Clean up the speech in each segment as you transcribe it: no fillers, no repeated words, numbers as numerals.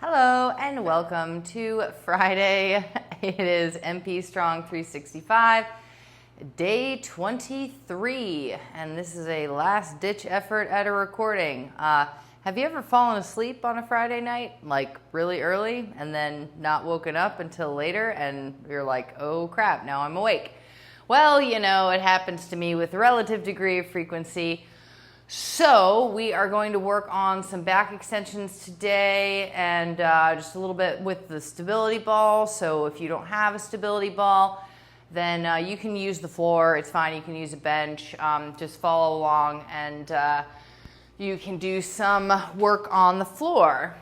Hello and welcome to Friday. It is MP Strong 365, day 23, and this is a last ditch effort at a recording. Have you ever fallen asleep on a Friday night, like really early, and then not woken up until later, and you're like, oh crap, now I'm awake? Well, you know, it happens to me with a relative degree of frequency. So we are going to work on some back extensions today and just a little bit with the stability ball. So if you don't have a stability ball, then you can use the floor. It's fine. You can use a bench. Just follow along and you can do some work on the floor.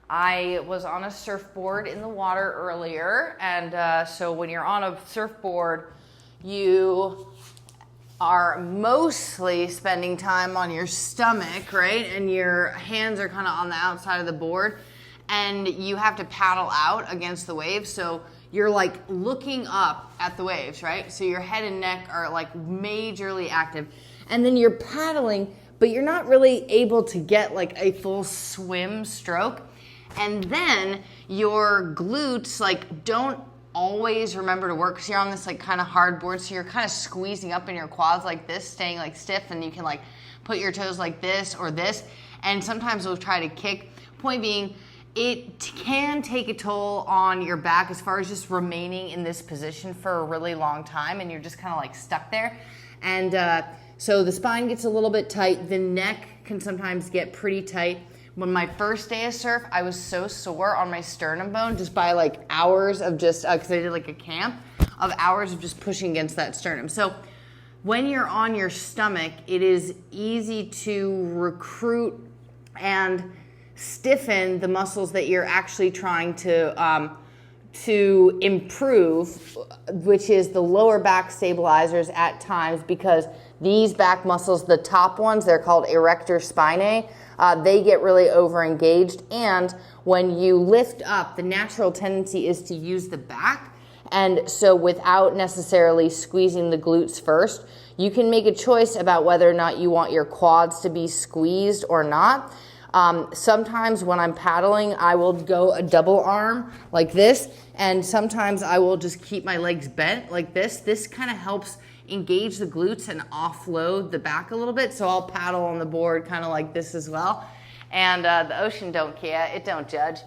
I was on a surfboard in the water earlier, and so when you're on a surfboard, you are mostly spending time on your stomach, right? And your hands are kind of on the outside of the board, and you have to paddle out against the waves. So you're like looking up at the waves, right? So your head and neck are like majorly active. And then you're paddling, but you're not really able to get like a full swim stroke. And then your glutes like don't always remember to work because you're on this like kind of hard board, so you're kind of squeezing up in your quads like this, staying like stiff, and you can like put your toes like this or this, and sometimes we'll try to kick. Point being, it can take a toll on your back as far as just remaining in this position for a really long time, and you're just kind of like stuck there. And so the spine gets a little bit tight, the neck can sometimes get pretty tight. When my first day of surf, I was so sore on my sternum bone just by like hours of just, because I did like a camp, of hours of just pushing against that sternum. So when you're on your stomach, it is easy to recruit and stiffen the muscles that you're actually trying to improve, which is the lower back stabilizers at times, because these back muscles, the top ones, they're called erector spinae, they get really over-engaged, and when you lift up, the natural tendency is to use the back, and so without necessarily squeezing the glutes first, you can make a choice about whether or not you want your quads to be squeezed or not. Sometimes when I'm paddling, I will go a double arm like this, and sometimes I will just keep my legs bent like this. This kind of helps engage the glutes and offload the back a little bit. So I'll paddle on the board kind of like this as well. And the ocean don't care, it don't judge.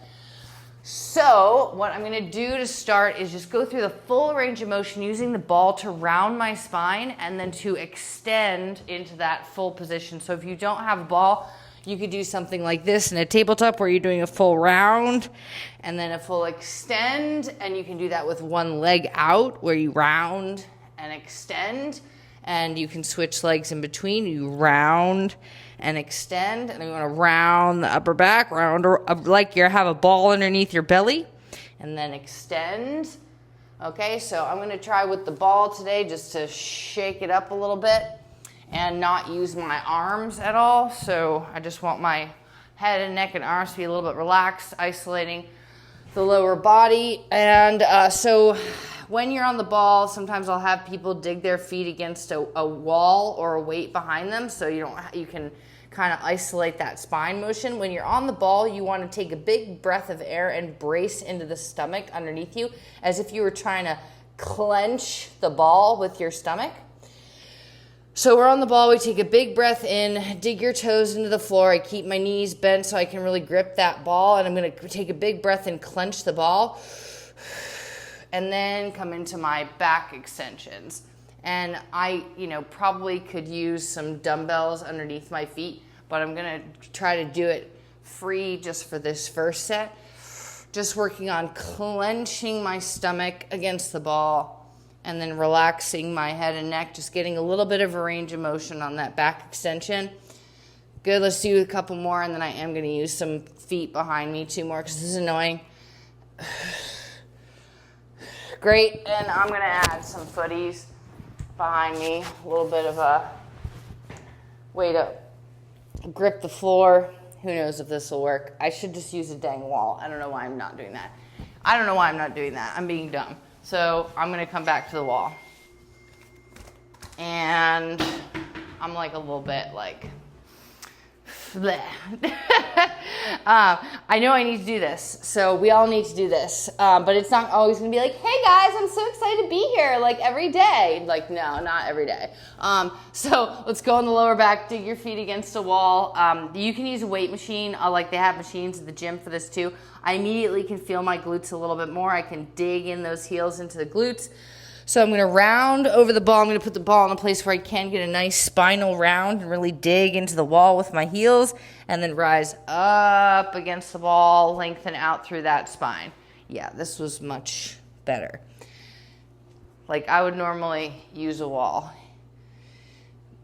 So what I'm gonna do to start is just go through the full range of motion using the ball to round my spine and then to extend into that full position. So if you don't have a ball, you could do something like this in a tabletop where you're doing a full round and then a full extend, and you can do that with one leg out where you round and extend, and you can switch legs in between. You round and extend, and you want to round the upper back, round like you have a ball underneath your belly, and then extend. Okay, so I'm going to try with the ball today just to shake it up a little bit and not use my arms at all. So I just want my head and neck and arms to be a little bit relaxed, isolating the lower body. And so when you're on the ball, sometimes I'll have people dig their feet against a wall or a weight behind them, so you can kind of isolate that spine motion. When you're on the ball, you want to take a big breath of air and brace into the stomach underneath you, as if you were trying to clench the ball with your stomach. So we're on the ball, we take a big breath in, dig your toes into the floor. I keep my knees bent so I can really grip that ball, and I'm going to take a big breath and clench the ball, and then come into my back extensions. And I, probably could use some dumbbells underneath my feet, but I'm going to try to do it free just for this first set. Just working on clenching my stomach against the ball, and then relaxing my head and neck, just getting a little bit of a range of motion on that back extension. Good, let's do a couple more, and then I am going to use some feet behind me, 2 more, because this is annoying. Great, and I'm going to add some footies behind me, a little bit of a way to grip the floor. Who knows if this will work? I should just use a dang wall. I don't know why I'm not doing that. I'm being dumb. So I'm going to come back to the wall. And I'm like a little bit like I know I need to do this, so we all need to do this, but it's not always gonna be like, hey guys, I'm so excited to be here, like every day. Like, no, not every day. So let's go on the lower back, dig your feet against a wall. You can use a weight machine, like they have machines at the gym for this too. I immediately can feel my glutes a little bit more. I can dig in those heels into the glutes. So I'm going to round over the ball. I'm going to put the ball in a place where I can get a nice spinal round and really dig into the wall with my heels, and then rise up against the ball, lengthen out through that spine. Yeah, this was much better. Like I would normally use a wall,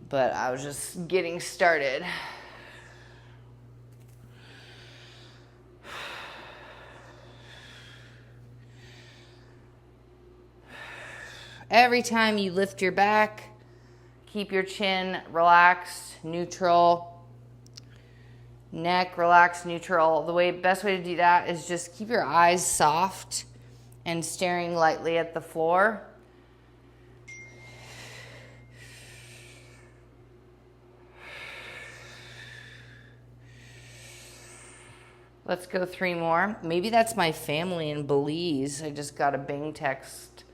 but I was just getting started. Every time you lift your back, keep your chin relaxed, neutral. Neck relaxed, neutral. The best way to do that is just keep your eyes soft and staring lightly at the floor. Let's go 3 more. Maybe that's my family in Belize. I just got a Bing text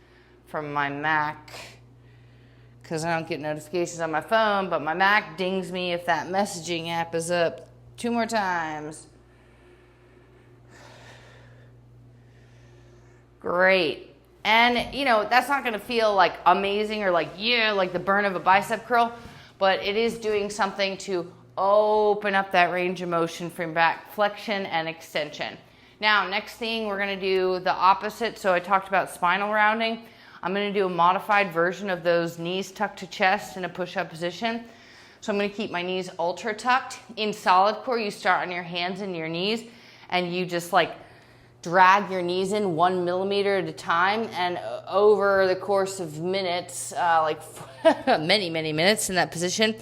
from my Mac, because I don't get notifications on my phone, but my Mac dings me if that messaging app is up. 2 more times. Great. And you know, that's not gonna feel like amazing or like, yeah, like the burn of a bicep curl, but it is doing something to open up that range of motion from back flexion and extension. Now, next thing, we're gonna do the opposite. So I talked about spinal rounding. I'm going to do a modified version of those knees tucked to chest in a push-up position. So I'm going to keep my knees ultra tucked. In solid core, you start on your hands and your knees, and you just like drag your knees in 1 millimeter at a time. And over the course of minutes, like many, many minutes in that position,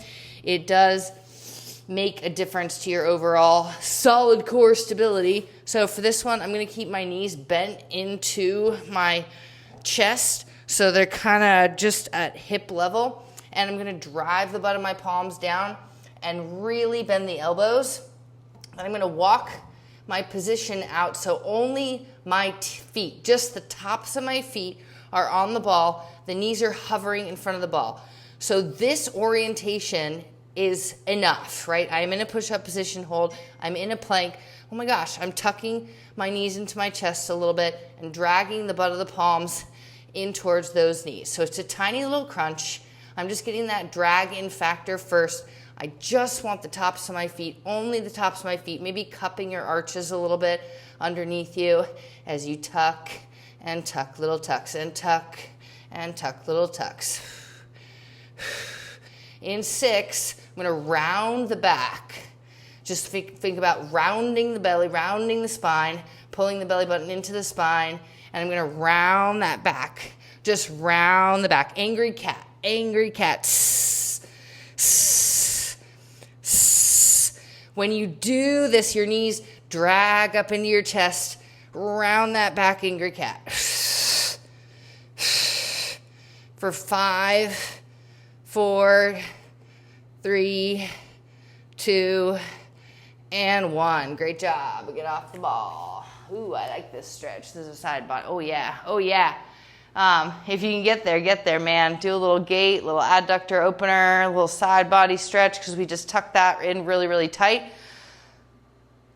it does make a difference to your overall solid core stability. So for this one, I'm going to keep my knees bent into my chest, so they're kind of just at hip level, and I'm going to drive the butt of my palms down and really bend the elbows. And I'm going to walk my position out so only my feet, just the tops of my feet, are on the ball. The knees are hovering in front of the ball. So this orientation is enough, right? I'm in a push-up position hold. I'm in a plank. Oh my gosh, I'm tucking my knees into my chest a little bit and dragging the butt of the palms in towards those knees. So it's a tiny little crunch. I'm just getting that drag in factor first. I just want the tops of my feet, only the tops of my feet, maybe cupping your arches a little bit underneath you as you tuck and tuck little tucks, and tuck and tuck little tucks. In 6, I'm going to round the back. Just think about rounding the belly, rounding the spine, pulling the belly button into the spine, and I'm going to round that back. Just round the back. Angry cat. Angry cat. When you do this, your knees drag up into your chest. Round that back, angry cat. For 5, 4, 3, 2, and 1. Great job. Get off the ball. Ooh, I like this stretch. This is a side body. Oh, yeah. Oh, yeah. If you can get there, man. Do a little gate, little adductor opener, a little side body stretch, because we just tucked that in really, really tight.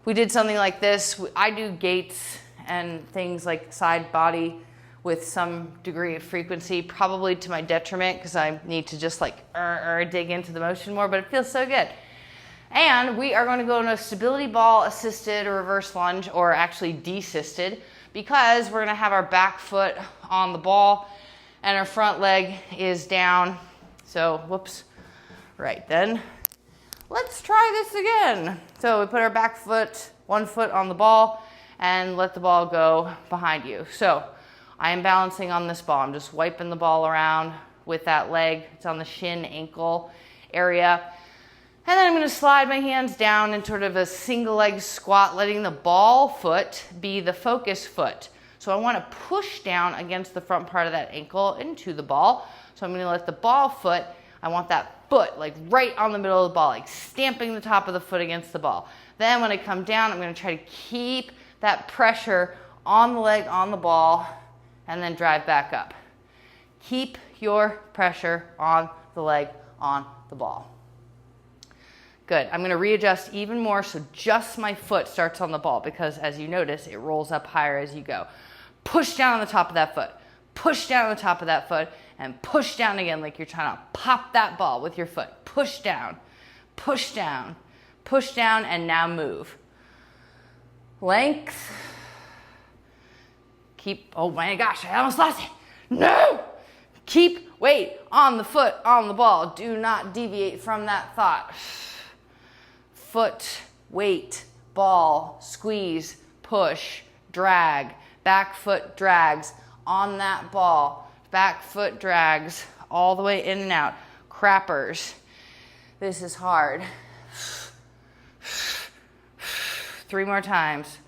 We did something like this. I do gates and things like side body with some degree of frequency, probably to my detriment, because I need to just like dig into the motion more, but it feels so good. And we are going to go in a stability ball assisted or reverse lunge, or actually desisted, because we're going to have our back foot on the ball and our front leg is down. So, whoops. Right then. Let's try this again. So we put our back foot, 1 foot on the ball, and let the ball go behind you. So I am balancing on this ball. I'm just wiping the ball around with that leg. It's on the shin, ankle area. And then I'm going to slide my hands down in sort of a single leg squat, letting the ball foot be the focus foot. So I want to push down against the front part of that ankle into the ball. So I'm going to let the ball foot I want that foot like right on the middle of the ball, like stamping the top of the foot against the ball. Then when I come down, I'm going to try to keep that pressure on the leg, on the ball, and then drive back up. Keep your pressure on the leg, on the ball. Good. I'm going to readjust even more so just my foot starts on the ball because as you notice, it rolls up higher as you go. Push down on the top of that foot. Push down on the top of that foot and push down again like you're trying to pop that ball with your foot. Push down, push down, push down, and now move. Length. Keep, oh my gosh, I almost lost it. No! Keep weight on the foot, on the ball. Do not deviate from that thought. Foot, weight, ball, squeeze, push, drag. Back foot drags on that ball. Back foot drags all the way in and out. Crappers. This is hard. 3 more times.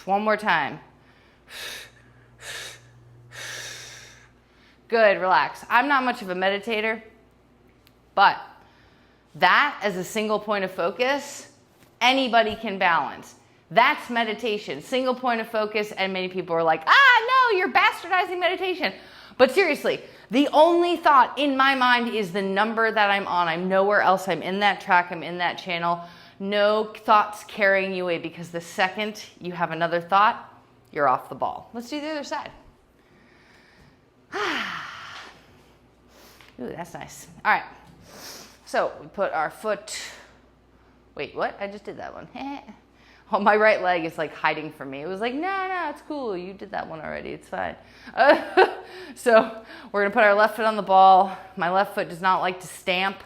One more time. Good, relax. I'm not much of a meditator, but that as a single point of focus, anybody can balance. That's meditation, single point of focus, and many people are like, no, you're bastardizing meditation. But seriously, the only thought in my mind is the number that I'm on. I'm nowhere else. I'm in that track. I'm in that channel. No thoughts carrying you away because the second you have another thought, you're off the ball. Let's do the other side. Ooh, that's nice. All right. So we put our foot, wait, what? I just did that one. Oh, my right leg is like hiding from me. It was like, no, it's cool. You did that one already. It's fine. So we're going to put our left foot on the ball. My left foot does not like to stamp,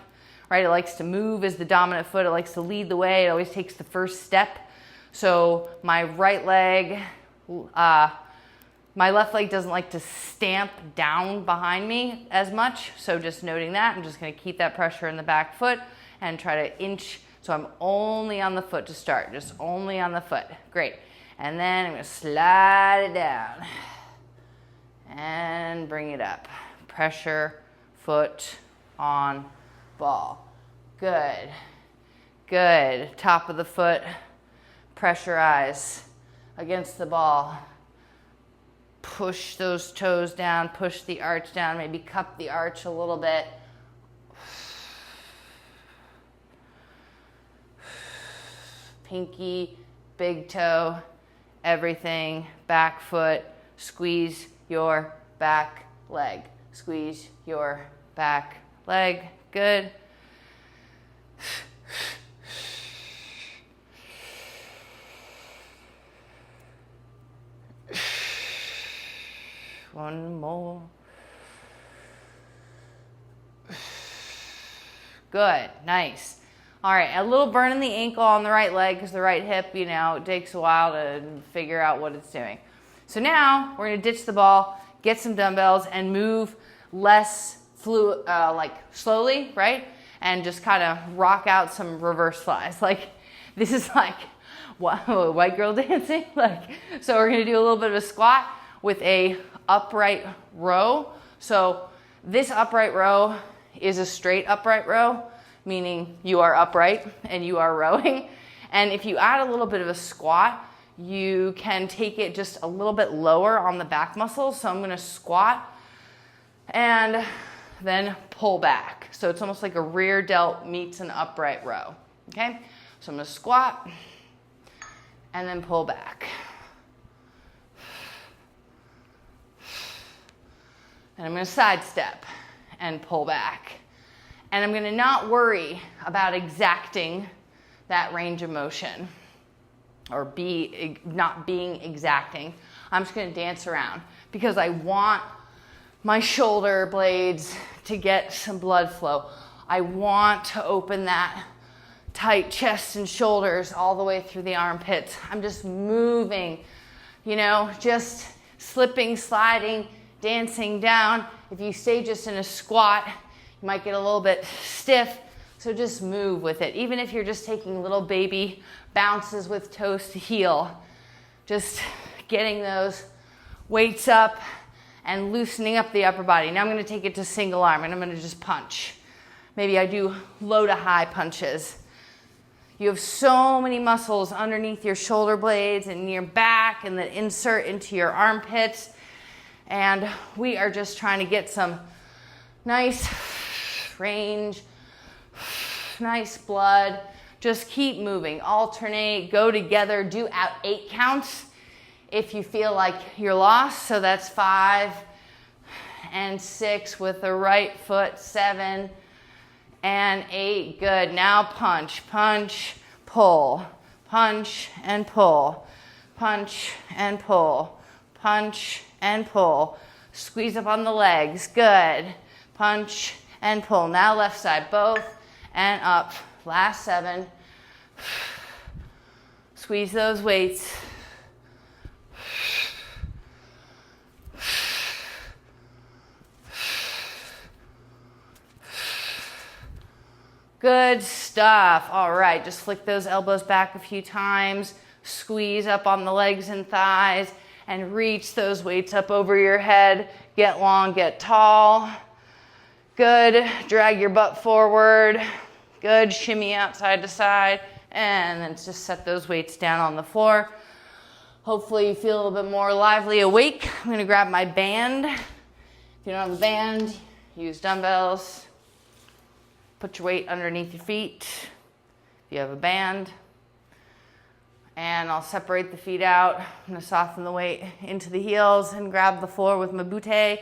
right? It likes to move as the dominant foot. It likes to lead the way. It always takes the first step. So my right leg, my left leg doesn't like to stamp down behind me as much. So just noting that, I'm just going to keep that pressure in the back foot and try to inch. So I'm only on the foot to start, just only on the foot. Great. And then I'm going to slide it down and bring it up. Pressure, foot on ball. Good. Good. Top of the foot, pressurize against the ball. Push those toes down, push the arch down, maybe cup the arch a little bit. Pinky, big toe, everything, back foot, squeeze your back leg. Squeeze your back leg. Good. One more. Good, nice. All right, a little burn in the ankle on the right leg because the right hip, it takes a while to figure out what it's doing. So now we're gonna ditch the ball, get some dumbbells, and move less slowly, right? And just kind of rock out some reverse flies. Like this is like white girl dancing. So we're gonna do a little bit of a squat with a upright row. So this upright row is a straight upright row, meaning you are upright and you are rowing. And if you add a little bit of a squat, you can take it just a little bit lower on the back muscles. So I'm going to squat and then pull back. So it's almost like a rear delt meets an upright row. Okay? So I'm going to squat and then pull back. And I'm going to sidestep and pull back. And I'm going to not worry about exacting that range of motion or not being exacting. I'm just going to dance around because I want my shoulder blades to get some blood flow. I want to open that tight chest and shoulders all the way through the armpits. I'm just moving, just slipping, sliding, dancing down. If you stay just in a squat, you might get a little bit stiff. So just move with it. Even if you're just taking little baby bounces with toes to heel, just getting those weights up and loosening up the upper body. Now I'm going to take it to single arm and I'm going to just punch. Maybe I do low to high punches. You have so many muscles underneath your shoulder blades and your back and that insert into your armpits. And we are just trying to get some nice range, nice blood. Just keep moving, alternate, go together, do out 8 counts if you feel like you're lost. So that's 5 and 6 with the right foot, 7 and 8. Good. Now punch, punch, pull, punch and pull, punch and pull, punch and pull. Squeeze up on the legs. Good. Punch and pull. Now left side, both and up. Last 7. Squeeze those weights. Good stuff. All right, just flick those elbows back a few times. Squeeze up on the legs and thighs and reach those weights up over your head. Get long, get tall. Good. Drag your butt forward. Good. Shimmy out side to side. And then just set those weights down on the floor. Hopefully you feel a little bit more lively awake. I'm going to grab my band. If you don't have a band, use dumbbells. Put your weight underneath your feet if you have a band. And I'll separate the feet out. I'm going to soften the weight into the heels and grab the floor with my butte.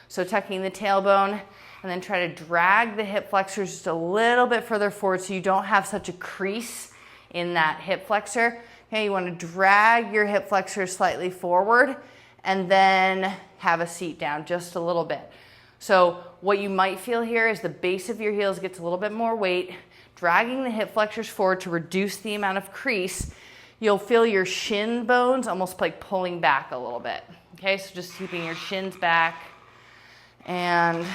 So tucking the tailbone. And then try to drag the hip flexors just a little bit further forward so you don't have such a crease in that hip flexor. Okay, you want to drag your hip flexors slightly forward and then have a seat down just a little bit. So what you might feel here is the base of your heels gets a little bit more weight, dragging the hip flexors forward to reduce the amount of crease. You'll feel your shin bones almost like pulling back a little bit. Okay, so just keeping your shins back. And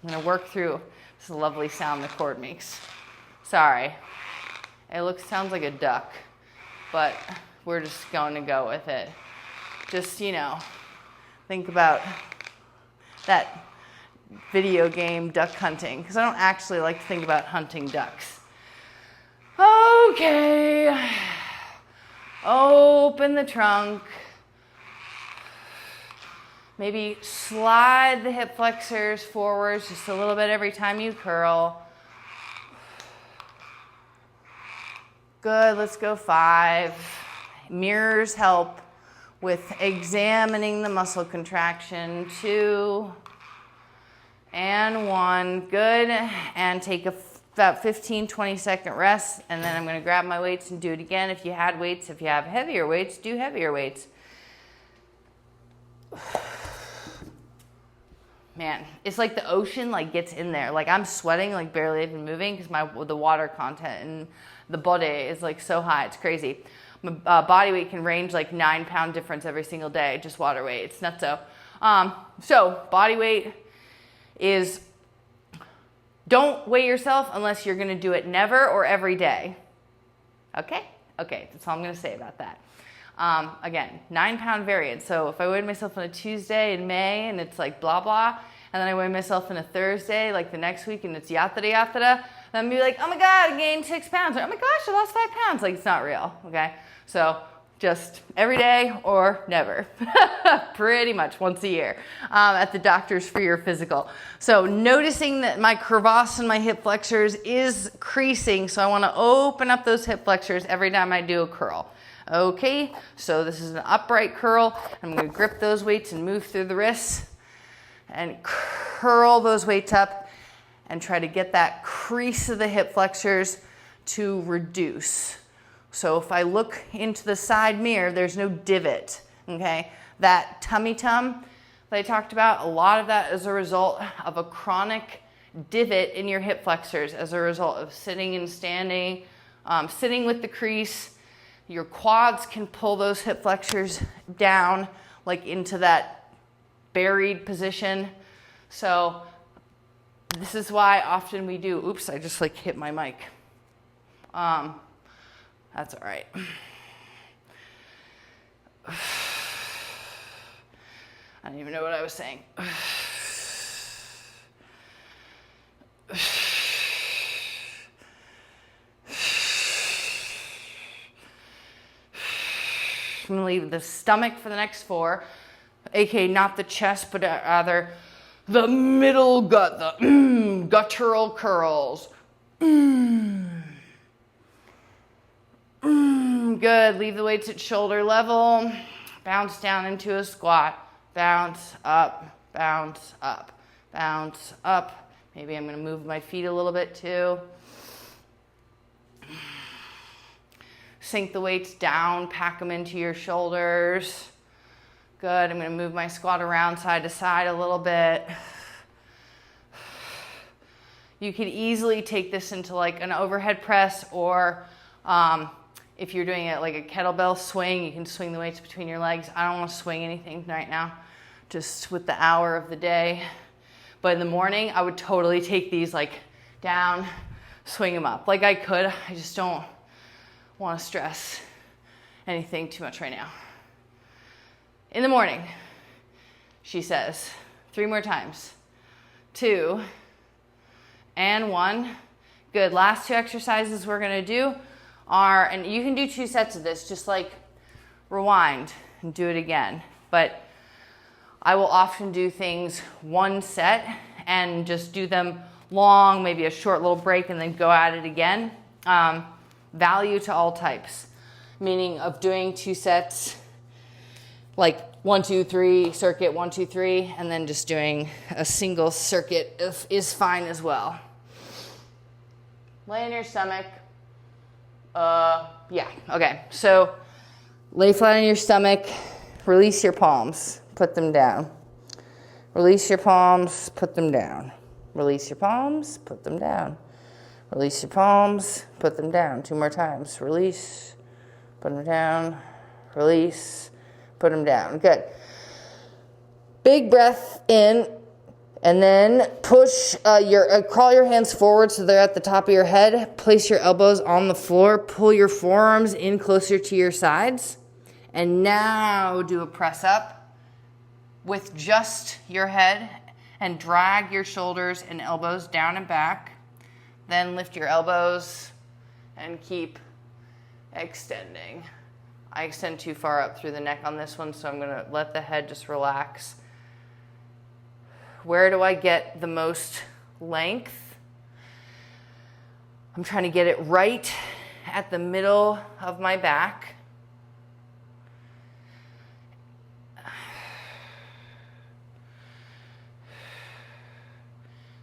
I'm going to work through this lovely sound the cord makes. Sorry. It sounds like a duck, but we're just going to go with it. Just, think about that video game duck hunting, because I don't actually like to think about hunting ducks. Okay. Open the trunk. Maybe slide the hip flexors forwards just a little bit every time you curl. Good, let's go 5. Mirrors help with examining the muscle contraction. 2 and 1, good. And take about 15, 20-second rest. And then I'm gonna grab my weights and do it again. If you had weights, if you have heavier weights, do heavier weights. Man, it's like the ocean gets in there. I'm sweating, barely even moving because the water content in the body is so high. It's crazy. My body weight can range 9-pound difference every single day, just water weight. It's nutso. So body weight is, don't weigh yourself unless you're going to do it never or every day. Okay? Okay, that's all I'm going to say about that. Again, 9-pound variance. So if I weighed myself on a Tuesday in May and it's blah blah, and then I weigh myself on a Thursday the next week and it's yatta yatta, then I'd be oh my god, I gained 6 pounds. Or, oh my gosh, I lost 5 pounds. It's not real. Okay, so just every day or never. Pretty much once a year at the doctor's for your physical. So noticing that my crevasse in my hip flexors is creasing, so I want to open up those hip flexors every time I do a curl. Okay, so this is an upright curl. I'm going to grip those weights and move through the wrists and curl those weights up and try to get that crease of the hip flexors to reduce. So if I look into the side mirror, there's no divot, okay? That tummy tum that I talked about, a lot of that is a result of a chronic divot in your hip flexors as a result of sitting and standing, sitting with the crease. Your quads can pull those hip flexors down into that buried position. So This is why often we do, oops, I just like hit my mic. That's all right. I don't even know what I was saying. I'm gonna leave the stomach for the next 4, aka not the chest, but rather the middle gut, the guttural curls. Good. Leave the weights at shoulder level. Bounce down into a squat. Bounce up, bounce up, bounce up. Maybe I'm going to move my feet a little bit too. Sink the weights down, pack them into your shoulders. Good. I'm going to move my squat around side to side a little bit. You could easily take this into like an overhead press, or if you're doing it like a kettlebell swing, you can swing the weights between your legs. I don't want to swing anything right now, just with the hour of the day. But in the morning, I would totally take these like down, swing them up. Like I could, I just don't want to stress anything too much right now. In the morning, she says, 3 more times. 2 and 1. Good. Last 2 exercises we're going to do are, and you can do 2 sets of this, just like rewind and do it again. But I will often do things 1 set and just do them long, maybe a short little break, and then go at it again. Value to all types, meaning of doing 2 sets, like 1, 2, 3 circuit, 1, 2, 3, and then just doing a single circuit is fine as well. Lay on your stomach. Yeah, okay. So lay flat on your stomach, release your palms, put them down. Release your palms, put them down. Release your palms, put them down. Release your palms, put them down. 2 more times. Release, put them down. Release, put them down. Good. Big breath in, and then push crawl your hands forward so they're at the top of your head. Place your elbows on the floor. Pull your forearms in closer to your sides. And now do a press up with just your head, and drag your shoulders and elbows down and back. Then lift your elbows and keep extending. I extend too far up through the neck on this one, so I'm going to let the head just relax. Where do I get the most length? I'm trying to get it right at the middle of my back.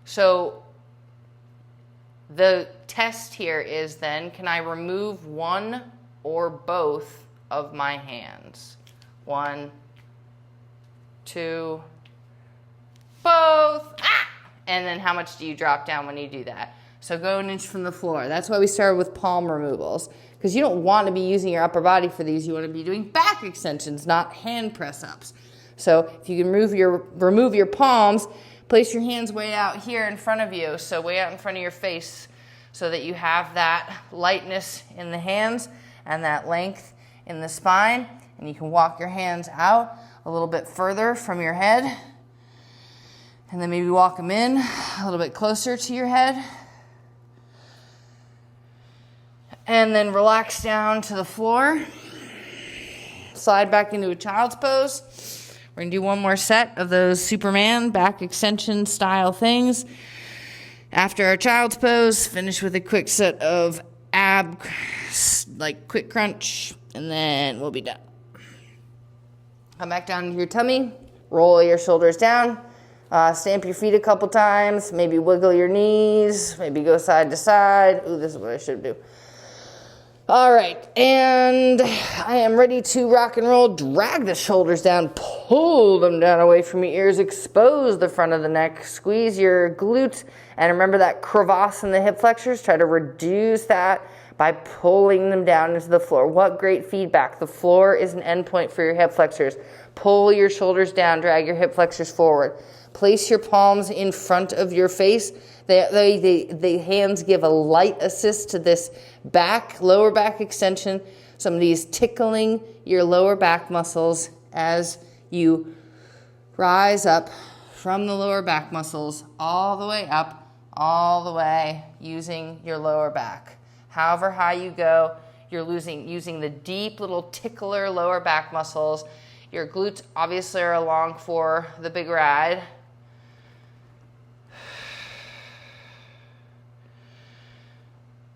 So the test here is then, can I remove one or both of my hands? 1, 2, both. Ah! And then how much do you drop down when you do that? So go 1 inch from the floor. That's why we started with palm removals, because you don't want to be using your upper body for these. You want to be doing back extensions, not hand press ups. So if you can remove your palms, place your hands way out here in front of you, so way out in front of your face, so that you have that lightness in the hands and that length in the spine. And you can walk your hands out a little bit further from your head, and then maybe walk them in a little bit closer to your head. And then relax down to the floor. Slide back into a child's pose. We're going to do 1 more set of those Superman back extension style things. After our child's pose, finish with a quick set of ab, like quick crunch, and then we'll be done. Come back down to your tummy. Roll your shoulders down. Stamp your feet a couple times. Maybe wiggle your knees. Maybe go side to side. Ooh, this is what I should do. All right, and I am ready to rock and roll. Drag the shoulders down, pull them down away from your ears, expose the front of the neck, squeeze your glutes, and remember that crevasse in the hip flexors. Try to reduce that by pulling them down into the floor. What great feedback. The floor is an endpoint for your hip flexors. Pull your shoulders down, drag your hip flexors forward. Place your palms in front of your face. The hands give a light assist to this lower back extension. Somebody's tickling your lower back muscles as you rise up from the lower back muscles all the way up, all the way using your lower back. However high you go, you're using the deep little tickler lower back muscles. Your glutes obviously are along for the big ride.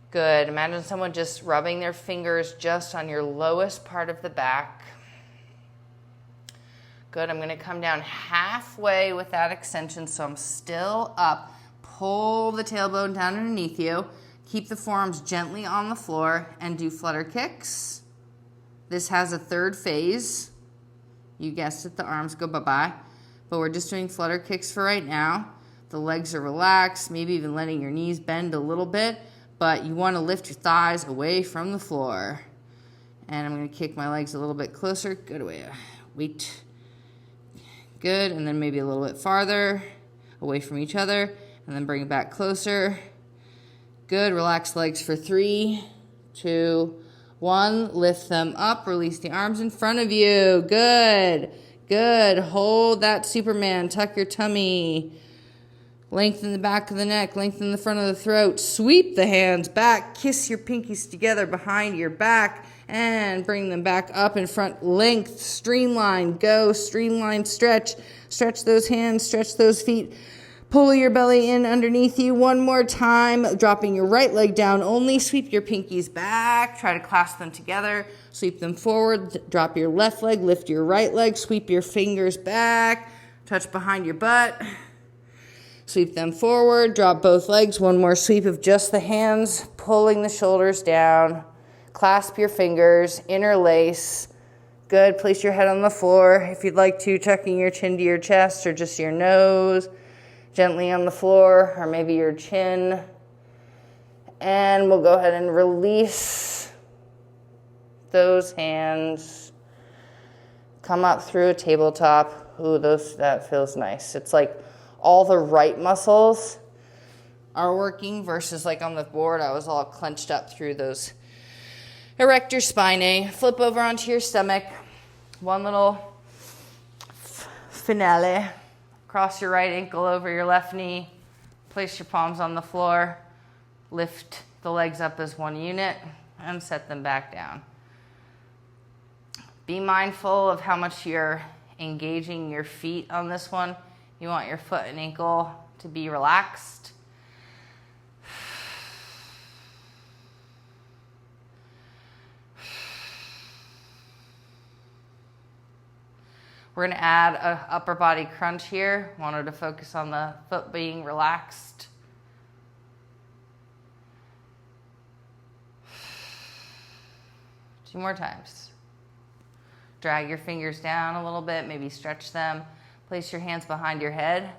Good. Imagine someone just rubbing their fingers just on your lowest part of the back. Good. I'm going to come down halfway with that extension, so I'm still up. Pull the tailbone down underneath you. Keep the forearms gently on the floor and do flutter kicks. This has a third phase. You guessed it, the arms go bye-bye. But we're just doing flutter kicks for right now. The legs are relaxed, maybe even letting your knees bend a little bit. But you want to lift your thighs away from the floor. And I'm going to kick my legs a little bit closer. Good away. Wait. Good. And then maybe a little bit farther away from each other. And then bring it back closer. Good. Relax legs for 3, 2, 1. Lift them up. Release the arms in front of you. Good. Good. Hold that Superman. Tuck your tummy. Lengthen the back of the neck, lengthen the front of the throat, sweep the hands back, kiss your pinkies together behind your back, and bring them back up in front. Length, streamline, go, streamline, stretch. Stretch those hands, stretch those feet. Pull your belly in underneath you one more time, dropping your right leg down only. Sweep your pinkies back, try to clasp them together. Sweep them forward, drop your left leg, lift your right leg, sweep your fingers back, touch behind your butt. Sweep them forward, drop both legs, one more sweep of just the hands, pulling the shoulders down. Clasp your fingers, interlace. Good, place your head on the floor. If you'd like to, tucking your chin to your chest or just your nose, gently on the floor, or maybe your chin. And we'll go ahead and release those hands. Come up through a tabletop. Ooh, that feels nice. It's like all the right muscles are working versus like on the board, I was all clenched up through those erector spinae. Flip over onto your stomach. One little finale. Cross your right ankle over your left knee. Place your palms on the floor. Lift the legs up as one unit and set them back down. Be mindful of how much you're engaging your feet on this one. You want your foot and ankle to be relaxed. We're going to add an upper body crunch here. Wanted to focus on the foot being relaxed. Two more times. Drag your fingers down a little bit, maybe stretch them. Place your hands behind your head.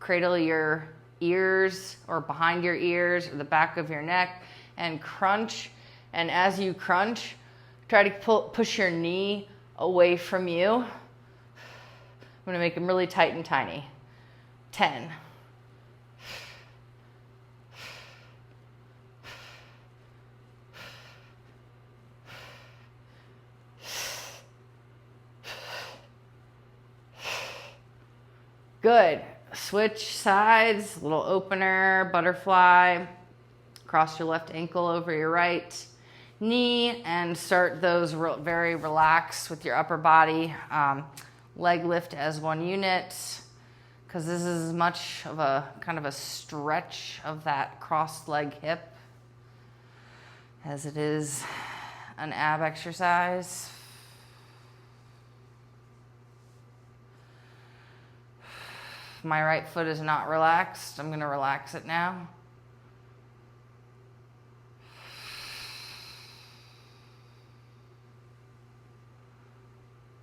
Cradle your ears or behind your ears or the back of your neck and crunch. And as you crunch, try to push your knee away from you. I'm going to make them really tight and tiny. 10. Good. Switch sides, little opener, butterfly. Cross your left ankle over your right knee and start those very relaxed with your upper body. Leg lift as one unit because this is as much of a kind of a stretch of that crossed leg hip as it is an ab exercise. My right foot is not relaxed. I'm going to relax it now.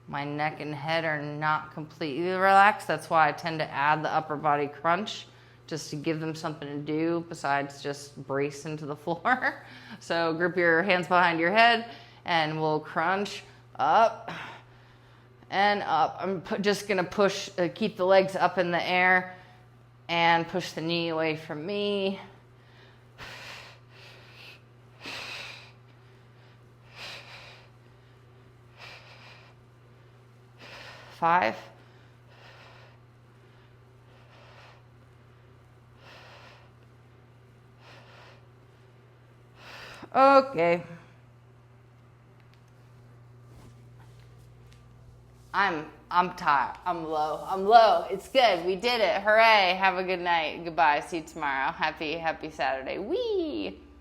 My neck and head are not completely relaxed. That's why I tend to add the upper body crunch just to give them something to do besides just brace into the floor. So grip your hands behind your head and we'll crunch up and up. I'm just gonna push, keep the legs up in the air and push the knee away from me. 5. Okay. I'm tired. I'm low. It's good. We did it. Hooray. Have a good night. Goodbye. See you tomorrow. Happy Saturday. Whee!